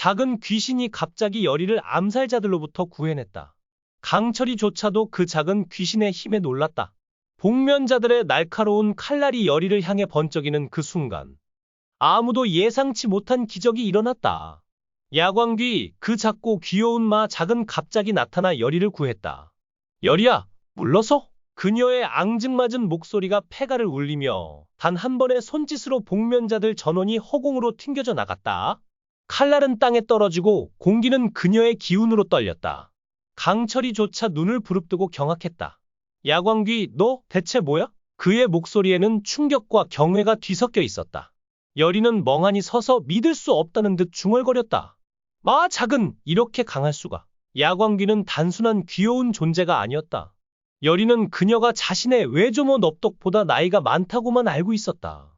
작은 귀신이 갑자기 여리를 암살자들로부터 구해냈다. 강철이조차도 그 작은 귀신의 힘에 놀랐다. 복면자들의 날카로운 칼날이 여리를 향해 번쩍이는 그 순간 아무도 예상치 못한 기적이 일어났다. 야광귀, 그 작고 귀여운 작은 갑자기 나타나 여리를 구했다. 여리야, 물러서! 그녀의 앙증맞은 목소리가 폐가를 울리며 단 한 번의 손짓으로 복면자들 전원이 허공으로 튕겨져 나갔다. 칼날은 땅에 떨어지고 공기는 그녀의 기운으로 떨렸다. 강철이조차 눈을 부릅뜨고 경악했다. 야광귀, 너 대체 뭐야? 그의 목소리에는 충격과 경외가 뒤섞여 있었다. 여리는 멍하니 서서 믿을 수 없다는 듯 중얼거렸다. 작은, 이렇게 강할 수가. 야광귀는 단순한 귀여운 존재가 아니었다. 여리는 그녀가 자신의 외조모 넙덕보다 나이가 많다고만 알고 있었다.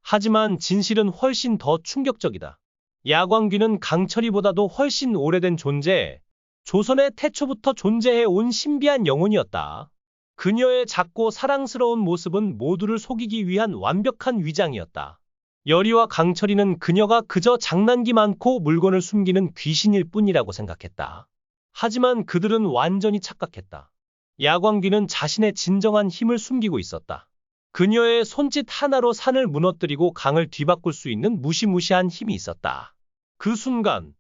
하지만 진실은 훨씬 더 충격적이다. 야광귀는 강철이보다도 훨씬 오래된 존재, 조선의 태초부터 존재해 온 신비한 영혼이었다. 그녀의 작고 사랑스러운 모습은 모두를 속이기 위한 완벽한 위장이었다. 여리와 강철이는 그녀가 그저 장난기 많고 물건을 숨기는 귀신일 뿐이라고 생각했다. 하지만 그들은 완전히 착각했다. 야광귀는 자신의 진정한 힘을 숨기고 있었다. 그녀의 손짓 하나로 산을 무너뜨리고 강을 뒤바꿀 수 있는 무시무시한 힘이 있었다. 그 순간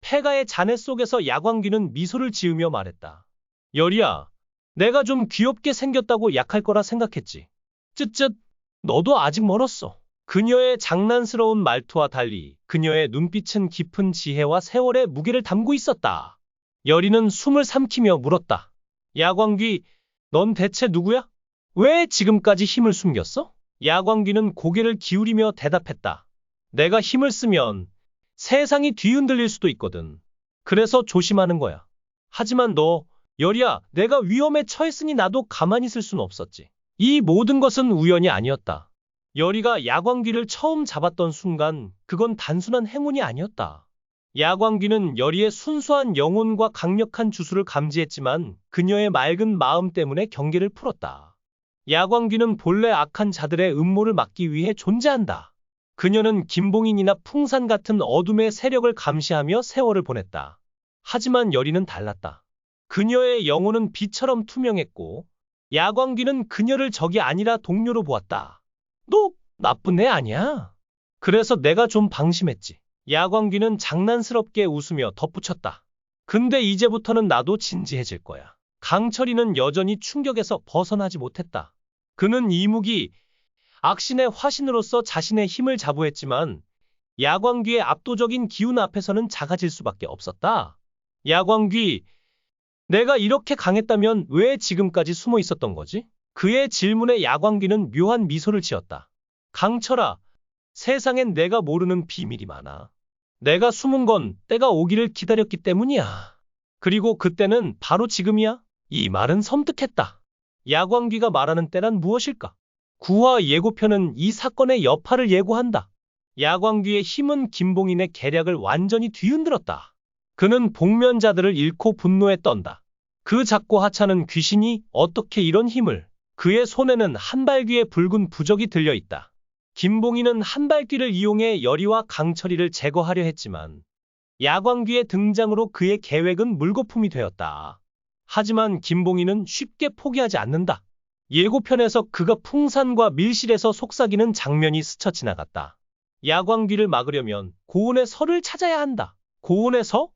폐가의 잔해 속에서 야광귀는 미소를 지으며 말했다. 여리야, 내가 좀 귀엽게 생겼다고 약할 거라 생각했지. 쯧쯧, 너도 아직 멀었어. 그녀의 장난스러운 말투와 달리 그녀의 눈빛은 깊은 지혜와 세월의 무게를 담고 있었다. 여리는 숨을 삼키며 물었다. 야광귀, 넌 대체 누구야? 왜 지금까지 힘을 숨겼어? 야광귀는 고개를 기울이며 대답했다. 내가 힘을 쓰면 세상이 뒤흔들릴 수도 있거든. 그래서 조심하는 거야. 하지만 너, 여리야, 내가 위험에 처했으니 나도 가만히 있을 순 없었지. 이 모든 것은 우연이 아니었다. 여리가 야광귀를 처음 잡았던 순간 그건 단순한 행운이 아니었다. 야광귀는 여리의 순수한 영혼과 강력한 주술을 감지했지만 그녀의 맑은 마음 때문에 경계를 풀었다. 야광귀는 본래 악한 자들의 음모를 막기 위해 존재한다. 그녀는 김봉인이나 풍산 같은 어둠의 세력을 감시하며 세월을 보냈다. 하지만 여리는 달랐다. 그녀의 영혼은 빛처럼 투명했고 야광귀는 그녀를 적이 아니라 동료로 보았다. 너 나쁜 애 아니야. 그래서 내가 좀 방심했지. 야광귀는 장난스럽게 웃으며 덧붙였다. 근데 이제부터는 나도 진지해질 거야. 강철이는 여전히 충격에서 벗어나지 못했다. 그는 이무기, 악신의 화신으로서 자신의 힘을 자부했지만 야광귀의 압도적인 기운 앞에서는 작아질 수밖에 없었다. 야광귀, 내가 이렇게 강했다면 왜 지금까지 숨어 있었던 거지? 그의 질문에 야광귀는 묘한 미소를 지었다. 강철아, 세상엔 내가 모르는 비밀이 많아. 내가 숨은 건 때가 오기를 기다렸기 때문이야. 그리고 그때는 바로 지금이야. 이 말은 섬뜩했다. 야광귀가 말하는 때란 무엇일까? 구화 예고편은 이 사건의 여파를 예고한다. 야광귀의 힘은 김봉인의 계략을 완전히 뒤흔들었다. 그는 복면자들을 잃고 분노에 떤다. 그 작고 하찮은 귀신이 어떻게 이런 힘을? 그의 손에는 한발귀의 붉은 부적이 들려있다. 김봉인은 한발귀를 이용해 여리와 강철이를 제거하려 했지만 야광귀의 등장으로 그의 계획은 물거품이 되었다. 하지만 김봉인은 쉽게 포기하지 않는다. 예고편에서 그가 풍산과 밀실에서 속삭이는 장면이 스쳐 지나갔다. 야광귀를 막으려면 고온의 설을 찾아야 한다. 고온의 서?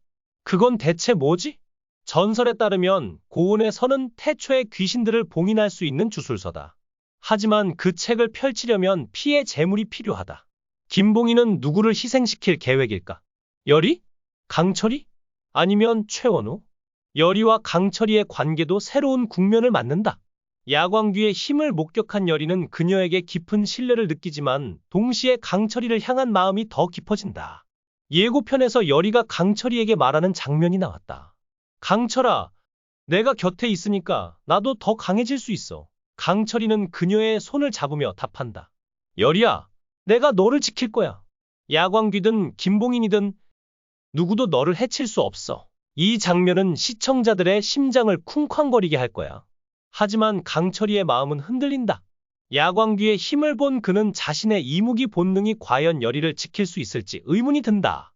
그건 대체 뭐지? 전설에 따르면 고온의 서는 태초의 귀신들을 봉인할 수 있는 주술서다. 하지만 그 책을 펼치려면 피의 제물이 필요하다. 김봉인은 누구를 희생시킬 계획일까? 여리? 강철이? 아니면 최원우? 여리와 강철이의 관계도 새로운 국면을 맞는다. 야광귀의 힘을 목격한 여리는 그녀에게 깊은 신뢰를 느끼지만 동시에 강철이를 향한 마음이 더 깊어진다. 예고편에서 여리가 강철이에게 말하는 장면이 나왔다. 강철아, 내가 곁에 있으니까 나도 더 강해질 수 있어. 강철이는 그녀의 손을 잡으며 답한다. 여리야, 내가 너를 지킬 거야. 야광귀든 김봉인이든 누구도 너를 해칠 수 없어. 이 장면은 시청자들의 심장을 쿵쾅거리게 할 거야. 하지만 강철이의 마음은 흔들린다. 야광귀의 힘을 본 그는 자신의 이무기 본능이 과연 여리를 지킬 수 있을지 의문이 든다.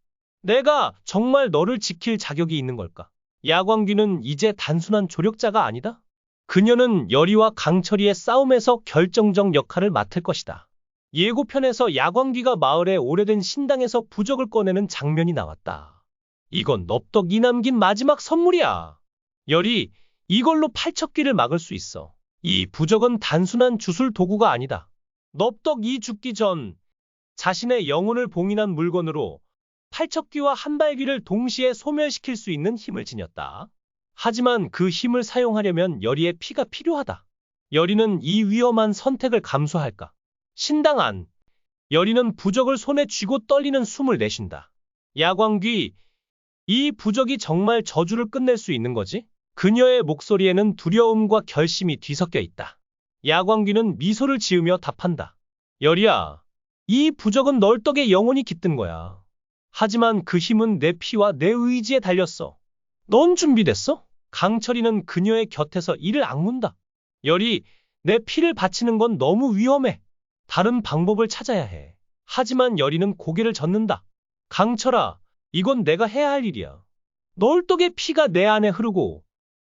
내가 정말 너를 지킬 자격이 있는 걸까? 야광귀는 이제 단순한 조력자가 아니다. 그녀는 열이와 강철이의 싸움에서 결정적 역할을 맡을 것이다. 예고편에서 야광귀가 마을의 오래된 신당에서 부적을 꺼내는 장면이 나왔다. 이건 넙덕이 남긴 마지막 선물이야. 열이 이걸로 팔척귀를 막을 수 있어. 이 부적은 단순한 주술 도구가 아니다. 넙덕이 죽기 전 자신의 영혼을 봉인한 물건으로 팔척귀와 한발귀를 동시에 소멸시킬 수 있는 힘을 지녔다. 하지만 그 힘을 사용하려면 열이의 피가 필요하다. 열이는 이 위험한 선택을 감수할까? 신당 안. 열이는 부적을 손에 쥐고 떨리는 숨을 내쉰다. 야광귀, 이 부적이 정말 저주를 끝낼 수 있는 거지? 그녀의 목소리에는 두려움과 결심이 뒤섞여 있다. 야광귀는 미소를 지으며 답한다. 열이야, 이 부적은 널떡의 영혼이 깃든 거야. 하지만 그 힘은 내 피와 내 의지에 달렸어. 넌 준비됐어? 강철이는 그녀의 곁에서 이를 악문다. 열이, 내 피를 바치는 건 너무 위험해. 다른 방법을 찾아야 해. 하지만 열이는 고개를 젓는다. 강철아, 이건 내가 해야 할 일이야. 널떡의 피가 내 안에 흐르고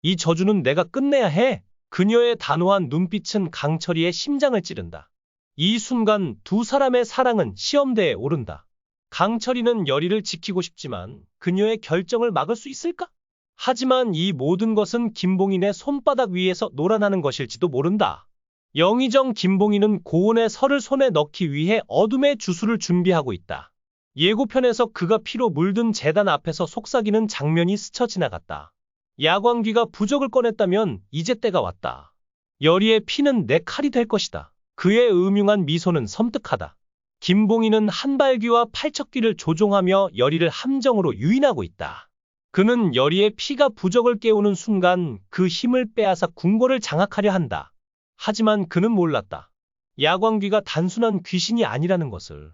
이 저주는 내가 끝내야 해. 그녀의 단호한 눈빛은 강철이의 심장을 찌른다. 이 순간 두 사람의 사랑은 시험대에 오른다. 강철이는 열이를 지키고 싶지만 그녀의 결정을 막을 수 있을까? 하지만 이 모든 것은 김봉인의 손바닥 위에서 놀아나는 것일지도 모른다. 영의정 김봉인은 고온의 설을 손에 넣기 위해 어둠의 주술을 준비하고 있다. 예고편에서 그가 피로 물든 제단 앞에서 속삭이는 장면이 스쳐 지나갔다. 야광귀가 부적을 꺼냈다면 이제 때가 왔다. 열이의 피는 내 칼이 될 것이다. 그의 음흉한 미소는 섬뜩하다. 김봉인은 한발귀와 팔척귀를 조종하며 열이를 함정으로 유인하고 있다. 그는 열이의 피가 부적을 깨우는 순간 그 힘을 빼앗아 궁궐을 장악하려 한다. 하지만 그는 몰랐다. 야광귀가 단순한 귀신이 아니라는 것을.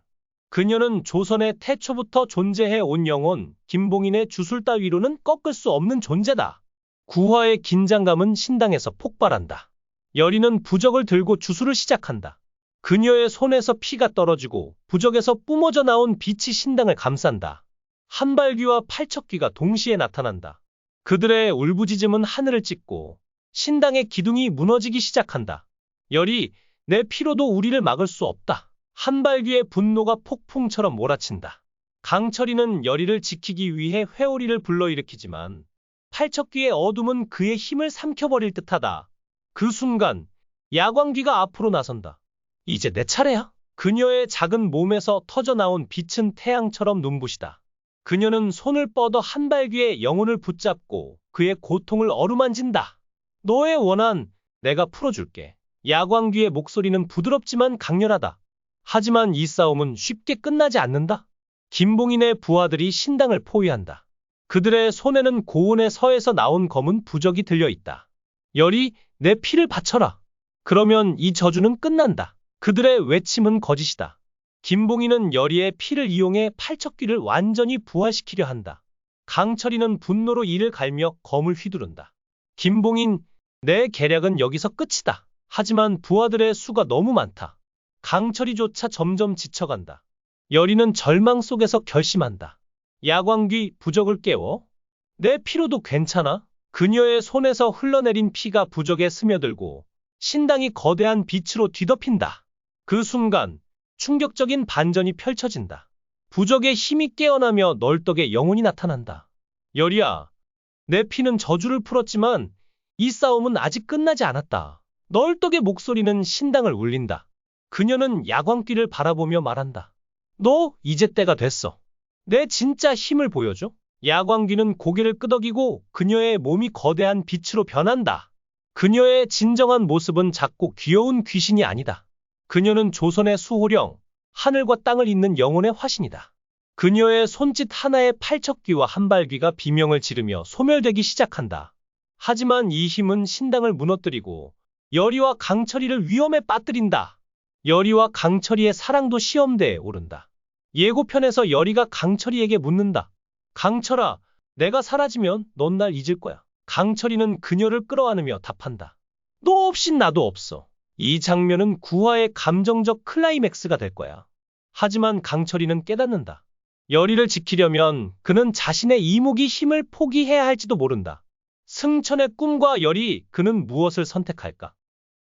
그녀는 조선의 태초부터 존재해 온 영혼, 김봉인의 주술 따위로는 꺾을 수 없는 존재다. 구화의 긴장감은 신당에서 폭발한다. 열이는 부적을 들고 주술을 시작한다. 그녀의 손에서 피가 떨어지고 부적에서 뿜어져 나온 빛이 신당을 감싼다. 한발귀와 팔척귀가 동시에 나타난다. 그들의 울부짖음은 하늘을 찢고 신당의 기둥이 무너지기 시작한다. 열이, 내 피로도 우리를 막을 수 없다. 한발귀의 분노가 폭풍처럼 몰아친다. 강철이는 열이를 지키기 위해 회오리를 불러일으키지만 팔척귀의 어둠은 그의 힘을 삼켜버릴 듯하다. 그 순간 야광귀가 앞으로 나선다. 이제 내 차례야. 그녀의 작은 몸에서 터져나온 빛은 태양처럼 눈부시다. 그녀는 손을 뻗어 한발귀의 영혼을 붙잡고 그의 고통을 어루만진다. 너의 원한 내가 풀어줄게. 야광귀의 목소리는 부드럽지만 강렬하다. 하지만 이 싸움은 쉽게 끝나지 않는다. 김봉인의 부하들이 신당을 포위한다. 그들의 손에는 고온의 서에서 나온 검은 부적이 들려있다. 열이, 내 피를 바쳐라. 그러면 이 저주는 끝난다. 그들의 외침은 거짓이다. 김봉인은 열이의 피를 이용해 팔척귀를 완전히 부활시키려 한다. 강철이는 분노로 이를 갈며 검을 휘두른다. 김봉인, 내 계략은 여기서 끝이다. 하지만 부하들의 수가 너무 많다. 강철이조차 점점 지쳐간다. 열이는 절망 속에서 결심한다. 야광귀, 부적을 깨워? 내 피로도 괜찮아? 그녀의 손에서 흘러내린 피가 부적에 스며들고 신당이 거대한 빛으로 뒤덮인다. 그 순간 충격적인 반전이 펼쳐진다. 부적의 힘이 깨어나며 널떡의 영혼이 나타난다. 열이야, 내 피는 저주를 풀었지만 이 싸움은 아직 끝나지 않았다. 널떡의 목소리는 신당을 울린다. 그녀는 야광귀를 바라보며 말한다. 너 이제 때가 됐어. 내 진짜 힘을 보여줘. 야광귀는 고개를 끄덕이고 그녀의 몸이 거대한 빛으로 변한다. 그녀의 진정한 모습은 작고 귀여운 귀신이 아니다. 그녀는 조선의 수호령, 하늘과 땅을 잇는 영혼의 화신이다. 그녀의 손짓 하나에 팔척귀와 한발귀가 비명을 지르며 소멸되기 시작한다. 하지만 이 힘은 신당을 무너뜨리고 열이와 강철이를 위험에 빠뜨린다. 열이와 강철이의 사랑도 시험대에 오른다. 예고편에서 열이가 강철이에게 묻는다. 강철아, 내가 사라지면 넌 날 잊을 거야. 강철이는 그녀를 끌어안으며 답한다. 너 없인 나도 없어. 이 장면은 구화의 감정적 클라이맥스가 될 거야. 하지만 강철이는 깨닫는다. 여리를 지키려면 그는 자신의 이목이 힘을 포기해야 할지도 모른다. 승천의 꿈과 여리, 그는 무엇을 선택할까?